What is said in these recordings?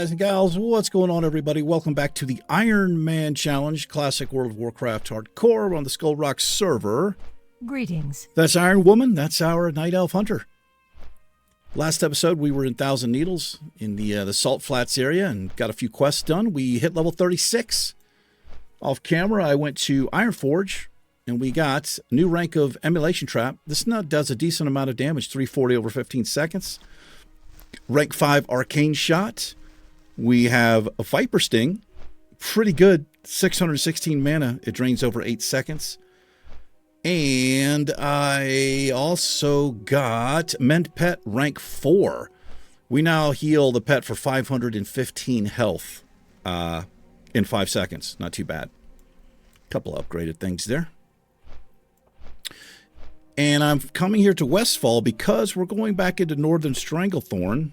guys and gals. What's going on, everybody? Welcome back to the Ironman Challenge, Classic World of Warcraft Hardcore on the Skull Rock server. Greetings. That's Iron Woman. That's our Night Elf Hunter. Last episode, we were in Thousand Needles in the Salt Flats area and got a few quests done. We hit level 36. Off camera, I went to Ironforge, and we got a new rank of Emulation Trap. This nut does a decent amount of damage, 340 over 15 seconds. Rank 5 Arcane Shot. We have a Viper Sting. Pretty good. 616 mana. It drains over 8 seconds. And I also got Mend Pet rank 4. We now heal the pet for 515 health in 5 seconds. Not too bad. Couple upgraded things there. And I'm coming here to Westfall because we're going back into Northern Stranglethorn.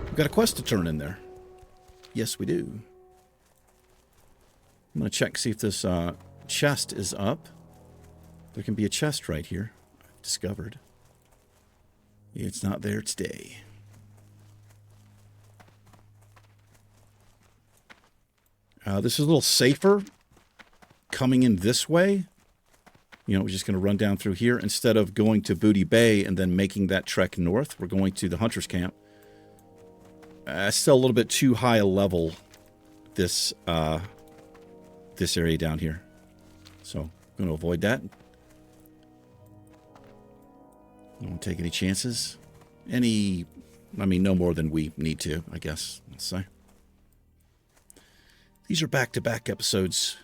We've got a quest to turn in there. Yes, we do. I'm going to check, see if this chest is up. There can be a chest right here. I've discovered. It's not there today. This is a little safer coming in this way. You know, we're just going to run down through here. Instead of going to Booty Bay and then making that trek north, we're going to the Hunter's Camp. Still a little bit too high a level, this area down here. So I'm going to avoid that. Don't want to take any chances. No more than we need to, I guess, let's say. These are back-to-back episodes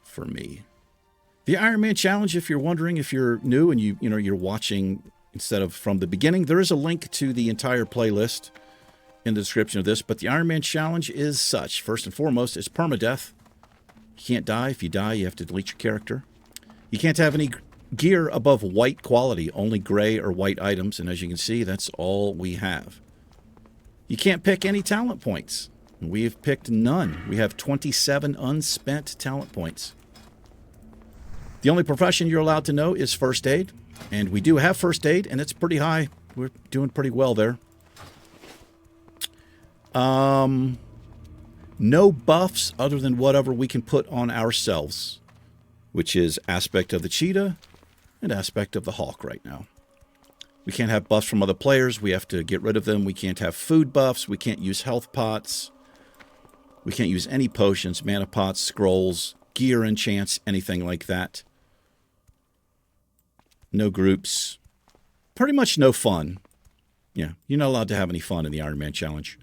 for me. The Ironman Challenge, if you're wondering, if you're new and you're watching instead of from the beginning, there is a link to the entire playlist in the description of this. But the Ironman Challenge is such. First and foremost, it's permadeath. You can't die. If you die, you have to delete your character. You can't have any gear above white quality, only gray or white items. And as you can see, that's all we have. You can't pick any talent points. We've picked none. We have 27 unspent talent points. The only profession you're allowed to know is first aid. And we do have first aid, and it's pretty high. We're doing pretty well there. No buffs other than whatever we can put on ourselves, which is aspect of the cheetah and aspect of the hawk right now. We can't have buffs from other players. We have to get rid of them. We can't have food buffs. We can't use health pots. We can't use any potions, mana pots, scrolls, gear enchants, anything like that. No groups. Pretty much no fun. Yeah, you're not allowed to have any fun in the Ironman Challenge.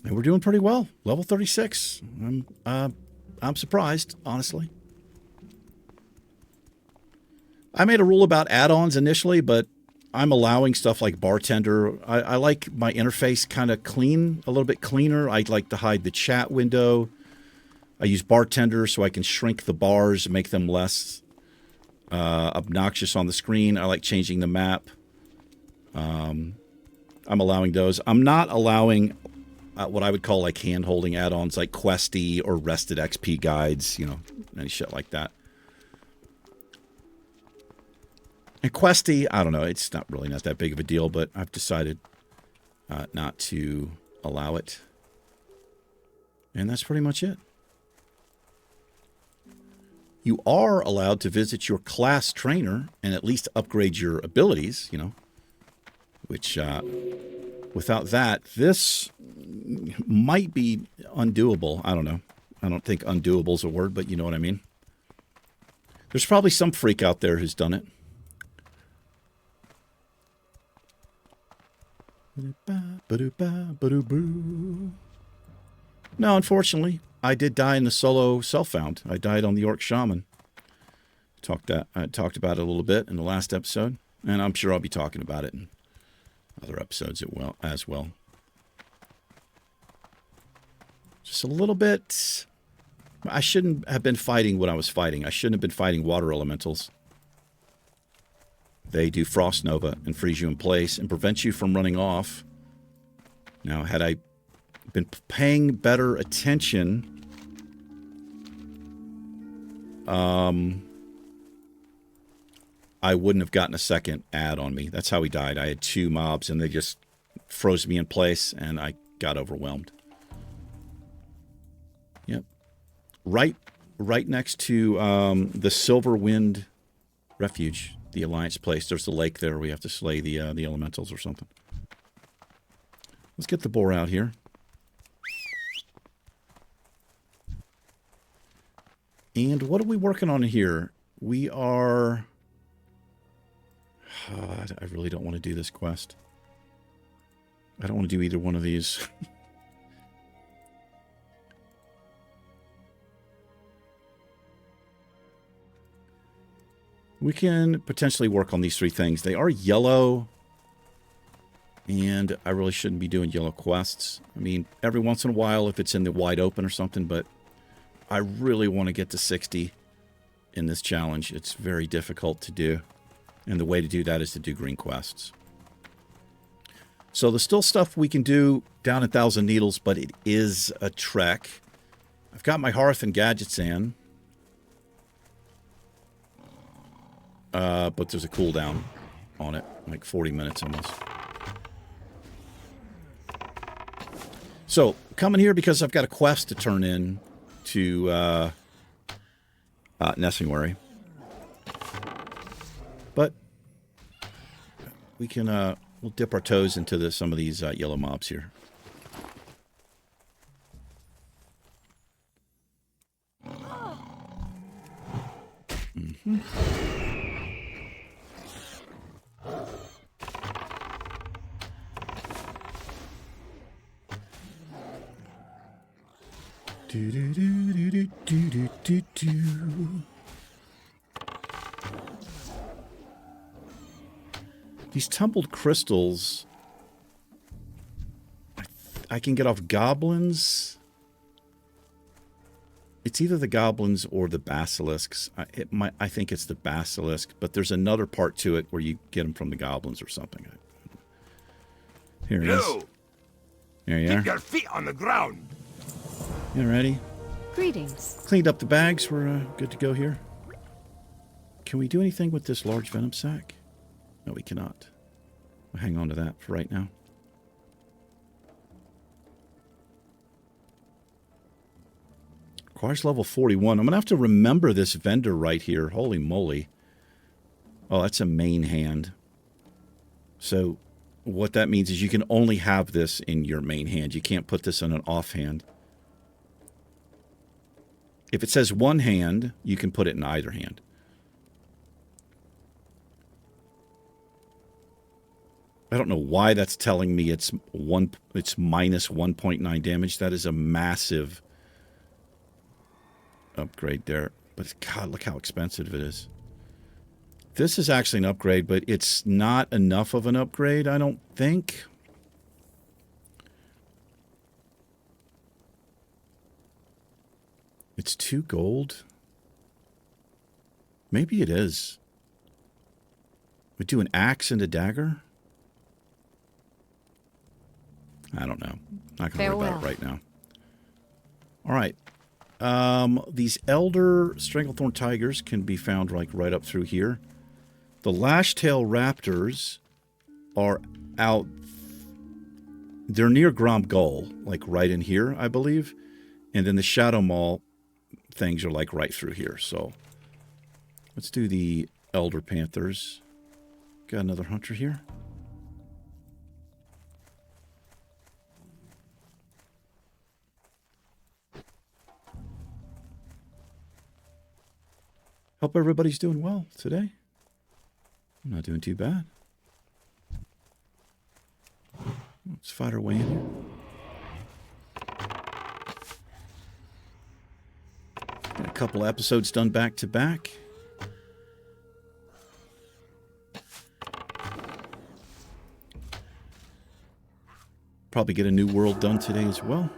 And we're doing pretty well. Level 36. I'm surprised, honestly. I made a rule about add-ons initially, but I'm allowing stuff like bartender. I like my interface kind of clean, a little bit cleaner. I'd like to hide the chat window. I use bartender so I can shrink the bars and make them less obnoxious on the screen. I like changing the map. I'm allowing those. I'm not allowing what I would call like hand-holding add-ons like Questy or Rested XP guides, any shit like that. And Questy, I don't know, it's not that big of a deal, but I've decided not to allow it. And that's pretty much it. You are allowed to visit your class trainer and at least upgrade your abilities, which without that, this might be undoable. I don't know. I don't think undoable is a word, but you know what I mean. There's probably some freak out there who's done it. No, unfortunately, I did die in the solo self-found. I died on the Orc Shaman. I talked about it a little bit in the last episode, and I'm sure I'll be talking about it in other episodes as well. Just a little bit. I shouldn't have been fighting what I was fighting. I shouldn't have been fighting water elementals. They do Frost Nova and freeze you in place and prevent you from running off. Now, had I been paying better attention, I wouldn't have gotten a second ad on me. That's how he died. I had two mobs, and they just froze me in place, and I got overwhelmed. Yep. Right next to the Silver Wind Refuge, the Alliance place. There's the lake there. We have to slay the elementals or something. Let's get the boar out here. And what are we working on here? We are... I really don't want to do this quest. I don't want to do either one of these. We can potentially work on these 3 things. They are yellow, and I really shouldn't be doing yellow quests. I mean, every once in a while if it's in the wide open or something, but I really want to get to 60 in this challenge. It's very difficult to do, and the way to do that is to do green quests. So there's still stuff we can do down at Thousand Needles, but it is a trek. I've got my hearth and gadgets in. But there's a cooldown on it, like 40 minutes almost. So, coming here because I've got a quest to turn in to Nessinguary. But we can, we'll dip our toes into some of these yellow mobs here. Mm-hmm. Do, do, do, do, do, do, do, do. These tumbled crystals, I can get off goblins. It's either the goblins or the basilisks. I think it's the basilisk, but there's another part to it where you get them from the goblins or something. Here he is. There you are. Keep your feet on the ground. You ready? Greetings. Cleaned up the bags. We're good to go here. Can we do anything with this large venom sac? No, we cannot. We'll hang on to that for right now. Requires level 41. I'm going to have to remember this vendor right here. Holy moly. Oh, that's a main hand. So what that means is you can only have this in your main hand. You can't put this in an offhand. If it says one hand, you can put it in either hand. I don't know why that's telling me it's minus 1.9 damage. That is a massive upgrade there. But God, look how expensive it is. This is actually an upgrade, but it's not enough of an upgrade, I don't think. It's 2 gold. Maybe it is. We do an axe and a dagger? I don't know. Not going to worry about it right now. All right. These elder stranglethorn tigers can be found like right up through here. The lashtail raptors are out. They're near Grom Gull, like right in here, I believe. And then the Shadow Maw things are like right through here. So let's do the elder panthers. Got another hunter here. Hope everybody's doing well today. I'm not doing too bad. Let's fight our way in here. Got a couple episodes done back to back. Probably get a new world done today as well.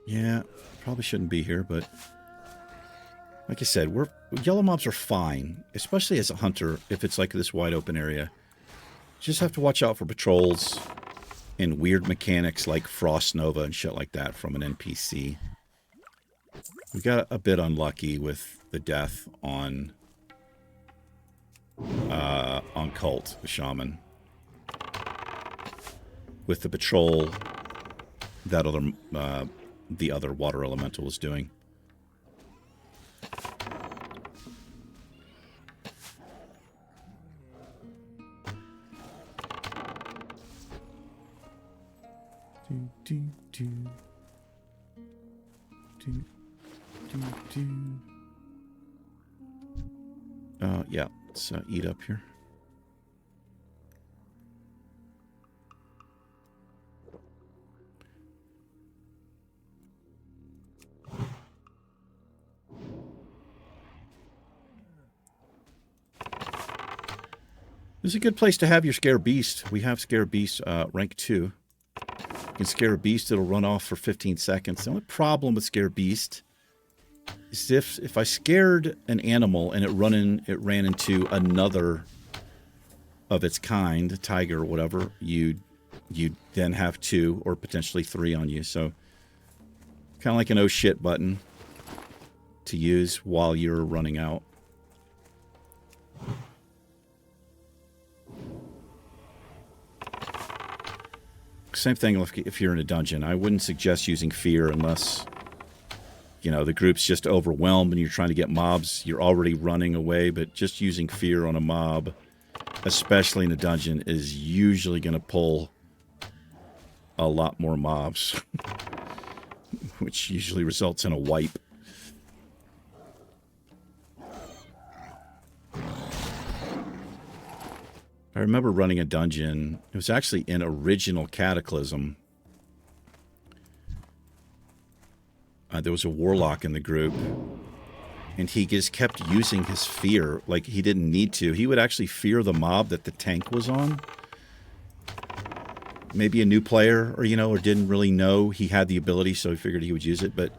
Yeah, probably shouldn't be here, but Like I said, yellow mobs are fine, especially as a hunter if it's like this wide open area. Just have to watch out for patrols and weird mechanics like Frost Nova and shit like that from an NPC. We got a bit unlucky with the death on Cult, the Shaman. With the patrol that the other water elemental was doing. Yeah, let's eat up here. This is a good place to have your Scare Beast. We have Scare Beast rank 2. You can scare a beast, it'll run off for 15 seconds. The only problem with Scare Beast is if I scared an animal and it ran into another of its kind, a tiger or whatever, you'd then have 2 or potentially 3 on you. So kind of like an oh shit button to use while you're running out. Same thing if you're in a dungeon. I wouldn't suggest using fear unless, the group's just overwhelmed and you're trying to get mobs. You're already running away, but just using fear on a mob, especially in a dungeon, is usually going to pull a lot more mobs, which usually results in a wipe. I remember running a dungeon. It was actually in original Cataclysm. There was a warlock in the group, and he just kept using his fear like he didn't need to. He would actually fear the mob that the tank was on. Maybe a new player, or didn't really know he had the ability, so he figured he would use it. But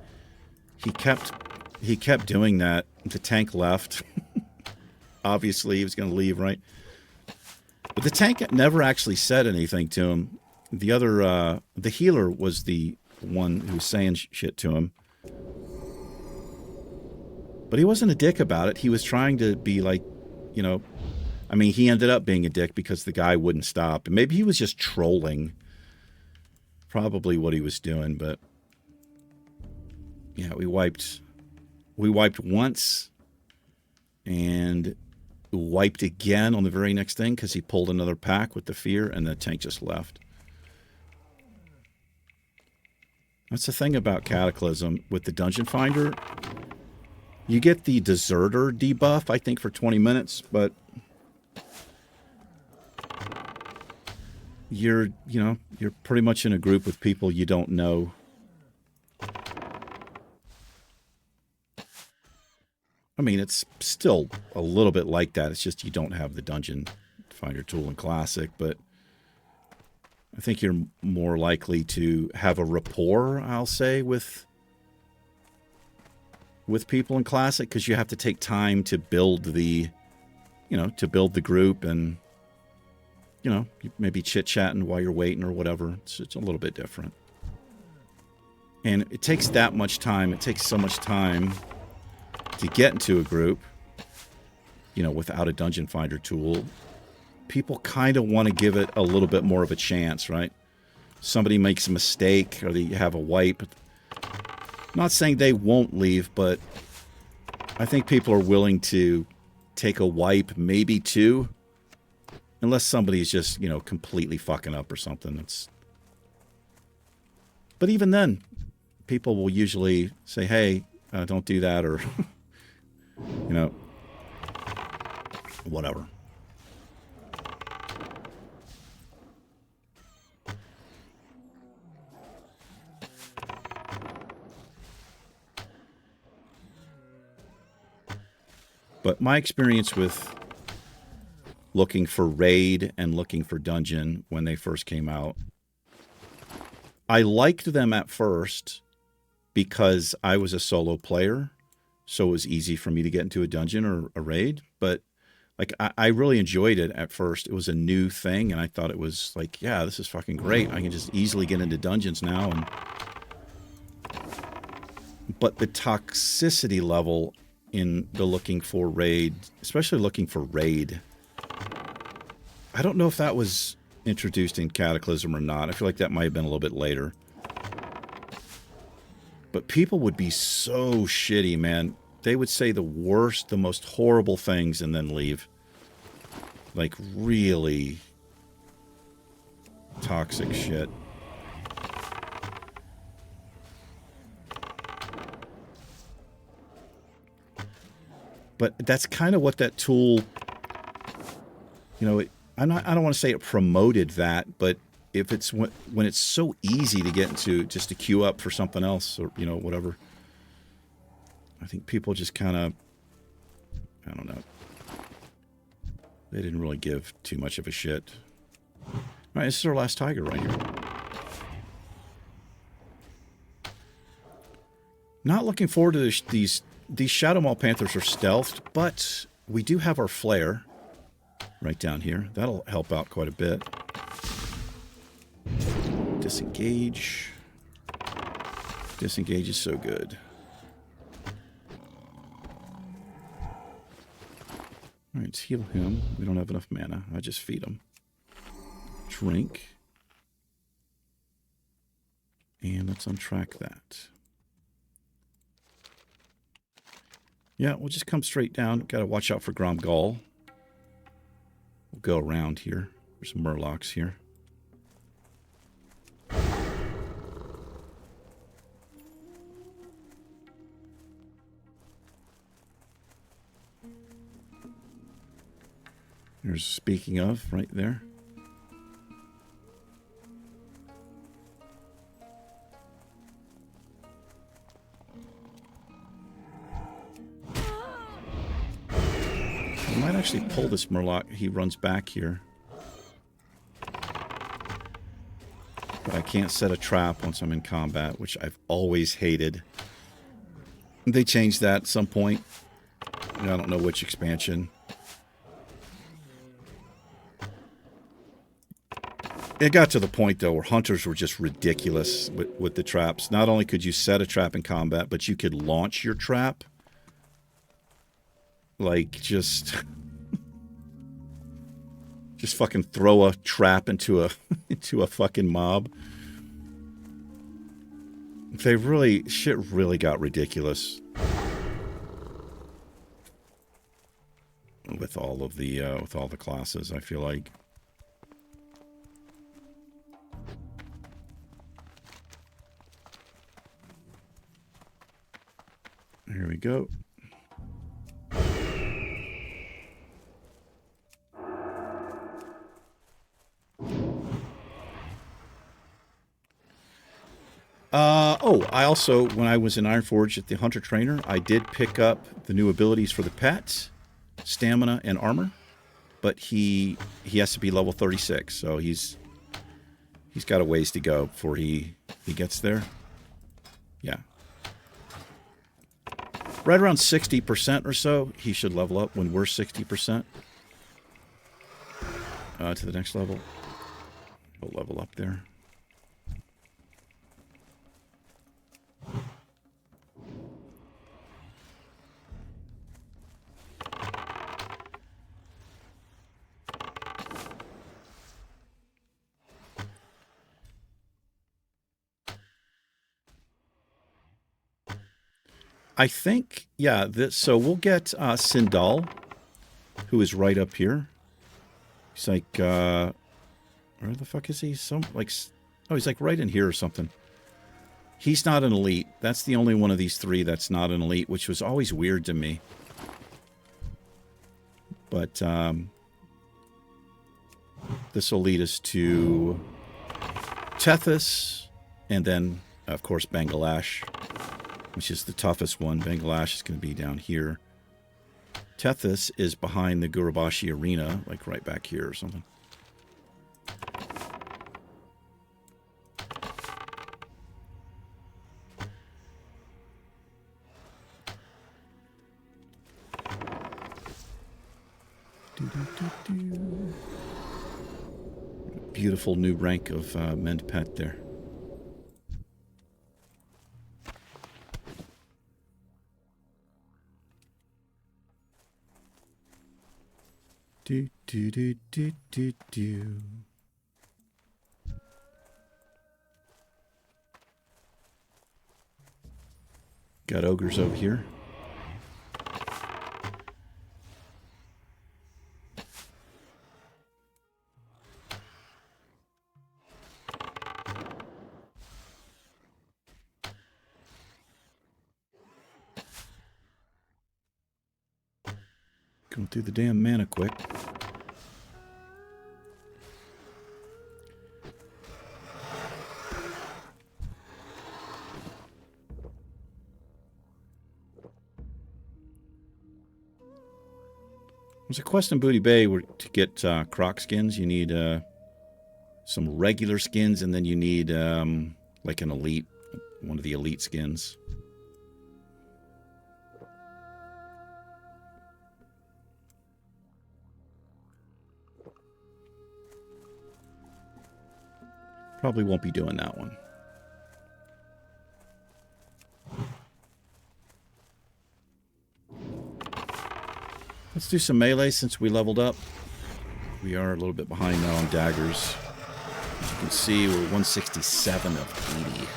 he kept doing that. The tank left. Obviously, he was going to leave, right? But the tank never actually said anything to him. The healer was the one who was saying shit to him. But he wasn't a dick about it. He was trying to be like, he ended up being a dick because the guy wouldn't stop. And maybe he was just trolling. Probably what he was doing, but yeah, we wiped once and wiped again on the very next thing because he pulled another pack with the fear and the tank just left. That's the thing about Cataclysm with the Dungeon Finder. You get the Deserter debuff, I think, for 20 minutes, but you're pretty much in a group with people you don't know. It's still a little bit like that. It's just you don't have the Dungeon Finder tool in Classic, but I think you're more likely to have a rapport, I'll say, with people in Classic, because you have to take time to build the group, and you maybe chit-chatting while you're waiting or whatever. It's a little bit different. And it takes that much time. It takes so much time to get into a group, without a Dungeon Finder tool. People kind of want to give it a little bit more of a chance, right? Somebody makes a mistake or they have a wipe. Not saying they won't leave, but I think people are willing to take a wipe, maybe 2, unless somebody's just, completely fucking up or something. But even then, people will usually say, hey, don't do that, or, whatever. But my experience with looking for raid and looking for dungeon when they first came out, I liked them at first because I was a solo player so it was easy for me to get into a dungeon or a raid. But like I really enjoyed it at first. It was a new thing, and I thought it was like, yeah, this is fucking great. I can just easily get into dungeons now. But the toxicity level in the looking for raid, especially looking for raid, I don't know if that was introduced in Cataclysm or not. I feel like that might have been a little bit later. But people would be so shitty, man. They would say the worst, the most horrible things and then leave. Like, really toxic shit. But that's kind of what that tool, you know, I don't want to say it promoted that, but if it's when it's so easy to get into, just to queue up for something else or, you know, whatever. I think people just kind of, I don't know. They didn't really give too much of a shit. All right, this is our last tiger right here. Not looking forward to these Shadow Maul Panthers are stealthed, but we do have our flare right down here. That'll help out quite a bit. Disengage. Disengage is so good. All right, let's heal him. We don't have enough mana. I just feed him. Drink. And let's untrack that. Yeah, we'll just come straight down. Got to watch out for Gromgall. We'll go around here. There's some Murlocs here. There's, speaking of, right there. I might actually pull this Murloc. He runs back here. But I can't set a trap once I'm in combat, which I've always hated. They changed that at some point. I don't know which expansion. It got to the point, though, where hunters were just ridiculous with the traps. Not only could you set a trap in combat, but you could launch your trap. Like, just fucking throw a trap into a fucking mob. They really, shit really got ridiculous with all of the classes, I feel like. Here we go. I also, when I was in Ironforge at the Hunter Trainer, I did pick up the new abilities for the pets, stamina and armor, but he has to be level 36, so he's got a ways to go before he gets there. Yeah. Right around 60% or so, he should level up when we're 60%. To the next level. He'll level up there. I think, yeah, so we'll get Sindal, who is right up here. He's like, where the fuck is he? He's like right in here or something. He's not an elite. That's the only one of these three that's not an elite, which was always weird to me. But this will lead us to Tethys, and then, of course, Bangladesh, which is the toughest one. Bangladesh is going to be down here. Tethys is behind the Gurubashi Arena, like right back here or something. Beautiful new rank of mend pet there. Do, do, do, do, do, do. Got ogres over here. Going through the damn mana quick. There's a quest in Booty Bay where to get croc skins, you need some regular skins, and then you need like an elite, one of the elite skins. Probably won't be doing that one. Let's do some melee since we leveled up. We are a little bit behind now on daggers. As you can see, we're 167 of 80.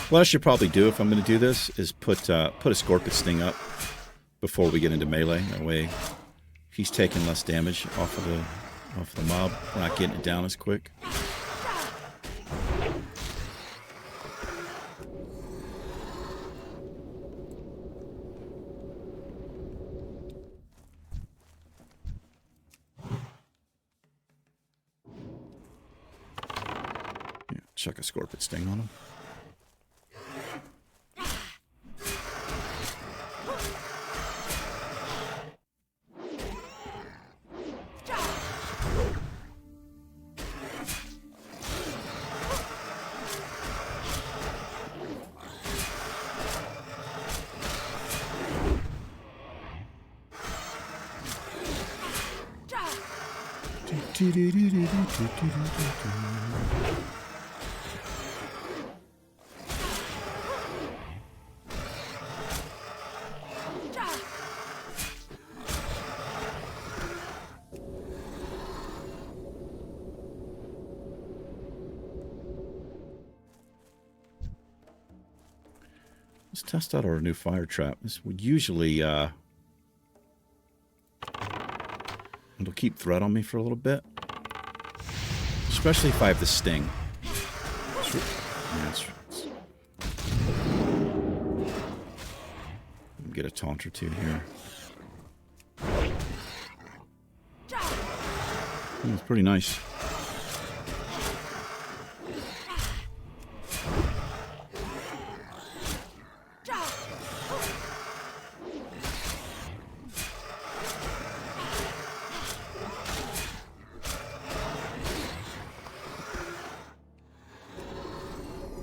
What I should probably do if I'm going to do this is put a Scorpion Sting up before we get into melee. That way he's taking less damage off of the mob. We're not getting it down as quick. Yeah, chuck a Scorpion Sting on him. Let's test out our new fire trap. This would usually it'll keep threat on me for a little bit. Especially if I have the sting. Get a taunt or two here. It's pretty nice.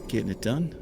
Getting it done.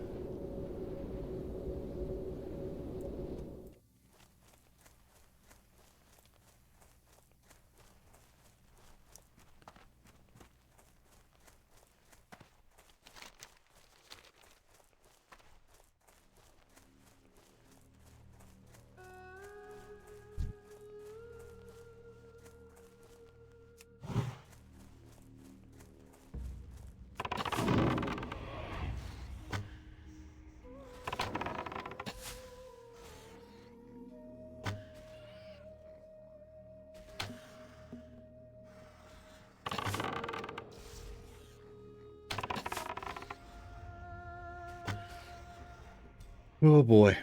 Oh boy.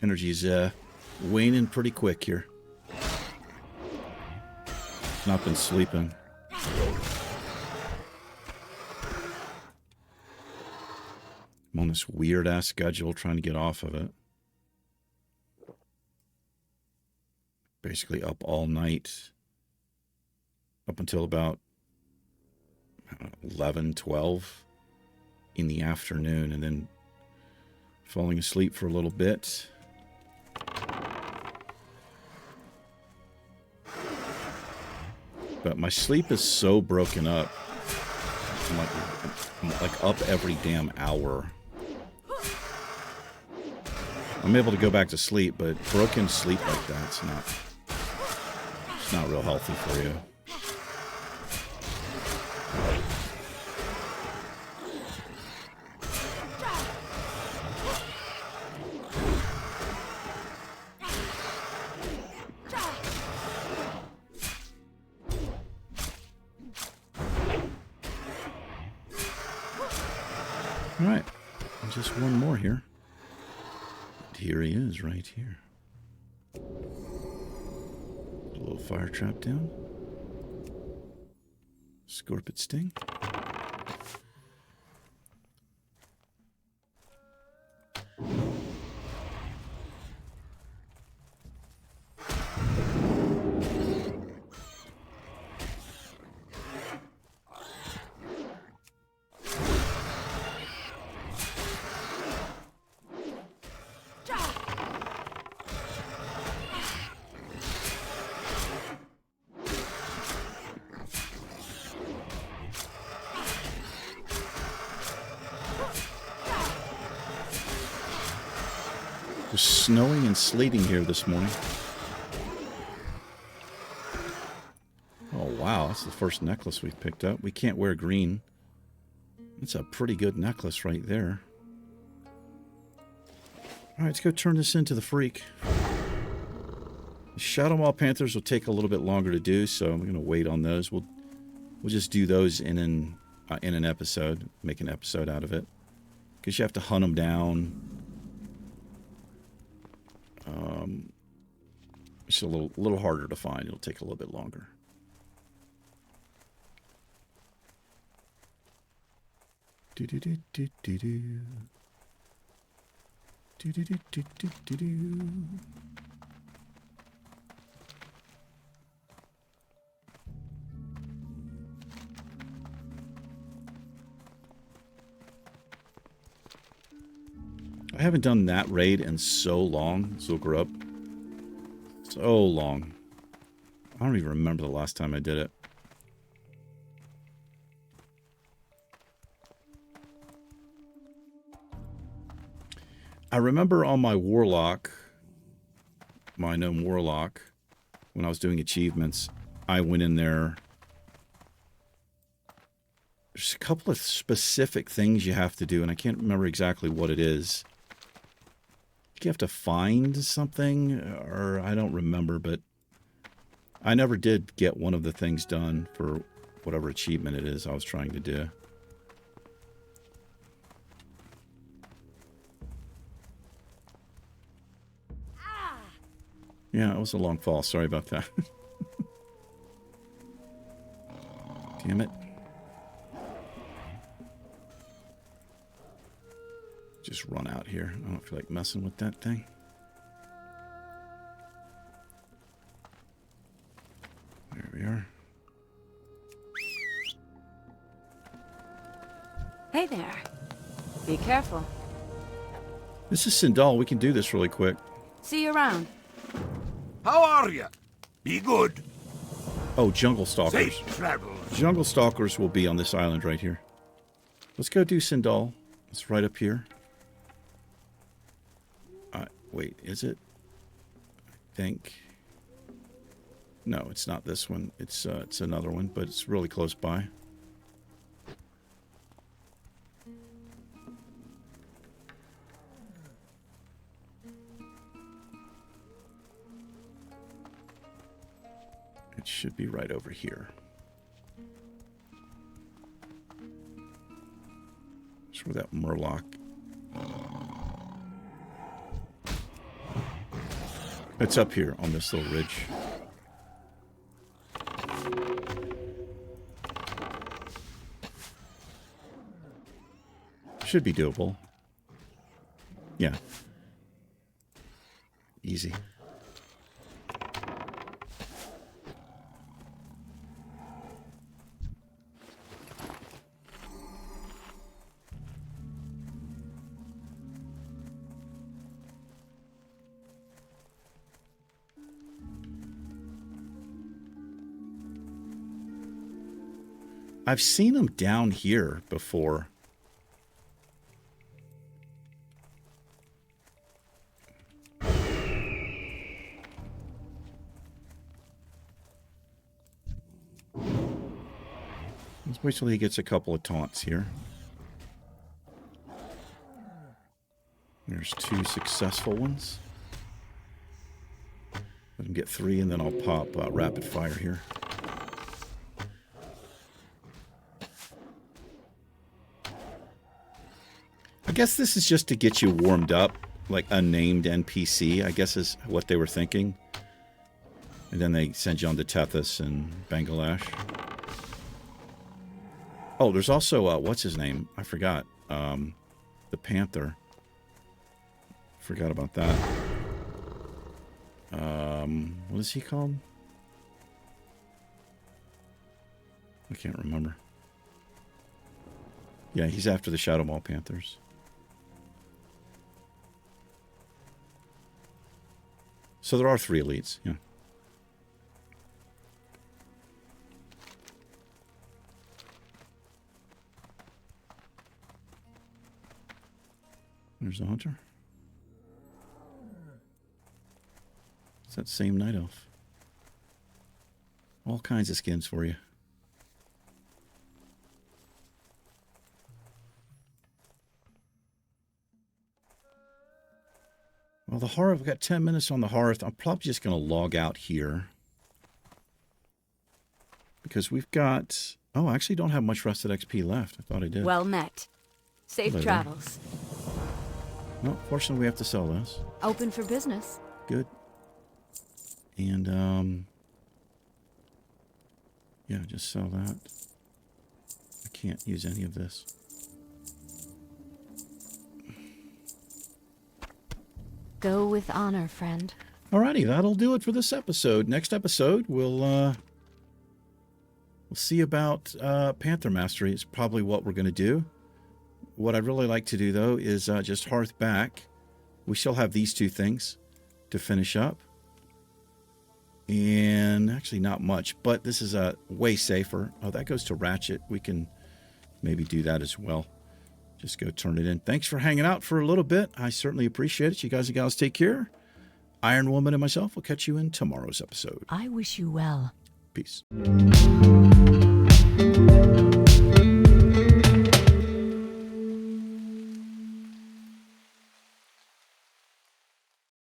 Energy's waning pretty quick here. Not been sleeping. I'm on this weird ass schedule trying to get off of it. Basically up all night. Up until about 11, 12 in the afternoon, and then falling asleep for a little bit. But my sleep is so broken up. I'm like up every damn hour. I'm able to go back to sleep, but broken sleep like that, it's not real healthy for you. All right, just one more here. Here he is, right here. A little fire trap down. Scorpion sting. It was snowing and sleeting here this morning. Oh, wow. That's the first necklace we've picked up. We can't wear green. That's a pretty good necklace right there. All right, let's go turn this into the freak. The Shadowmaw Panthers will take a little bit longer to do, so I'm going to wait on those. We'll just do those in an episode, make an episode out of it. Because you have to hunt them down. It's a little harder to find. It'll take a little bit longer. Do do do do do do. Do do do do do do do. I haven't done that raid in so long, Zul'Gurub. So long. I don't even remember the last time I did it. I remember on my Warlock, my gnome Warlock, when I was doing achievements, I went in there. There's a couple of specific things you have to do, and I can't remember exactly what it is. You have to find something, or I don't remember, but I never did get one of the things done for whatever achievement it is I was trying to do. Yeah, it was a long fall. Sorry about that. Damn it. Just run out here. I don't feel like messing with that thing. There we are. Hey there. Be careful. This is Sindal. We can do this really quick. See you around. How are you? Be good. Oh, jungle stalkers. Safe travels. Jungle stalkers will be on this island right here. Let's go do Sindal. It's right up here. Wait, is it? I think. No, it's not this one. It's another one, but it's really close by. It should be right over here. That's where that Murloc. It's up here on this little ridge. Should be doable. Yeah. Easy. I've seen them down here before. Let's wait till he gets a couple of taunts here. There's 2 successful ones. Let him get 3, and then I'll pop rapid fire here. I guess this is just to get you warmed up, like unnamed NPC, I guess is what they were thinking. And then they send you on to Tethys and Bangladesh. Oh, there's also, what's his name? I forgot. The Panther. Forgot about that. What is he called? I can't remember. Yeah, he's after the Shadow Ball Panthers. So there are 3 elites, yeah. There's the hunter. It's that same night elf. All kinds of skins for you. Well, the hearth, we've got 10 minutes on the hearth. I'm probably just going to log out here. Because we've got... Oh, I actually don't have much rusted XP left. I thought I did. Well met. Safe Hello. travels. No, fortunately we have to sell this. Open for business. Good. And, yeah, just sell that. I can't use any of this. Go with honor, friend. Alrighty, that'll do it for this episode. Next episode, we'll see about Panther Mastery. It's probably what we're going to do. What I'd really like to do, though, is just hearth back. We still have these 2 things to finish up. And actually not much, but this is way safer. Oh, that goes to Ratchet. We can maybe do that as well. Just go turn it in. Thanks for hanging out for a little bit. I certainly appreciate it. You guys and gals take care. Iron Woman and myself will catch you in tomorrow's episode. I wish you well. Peace.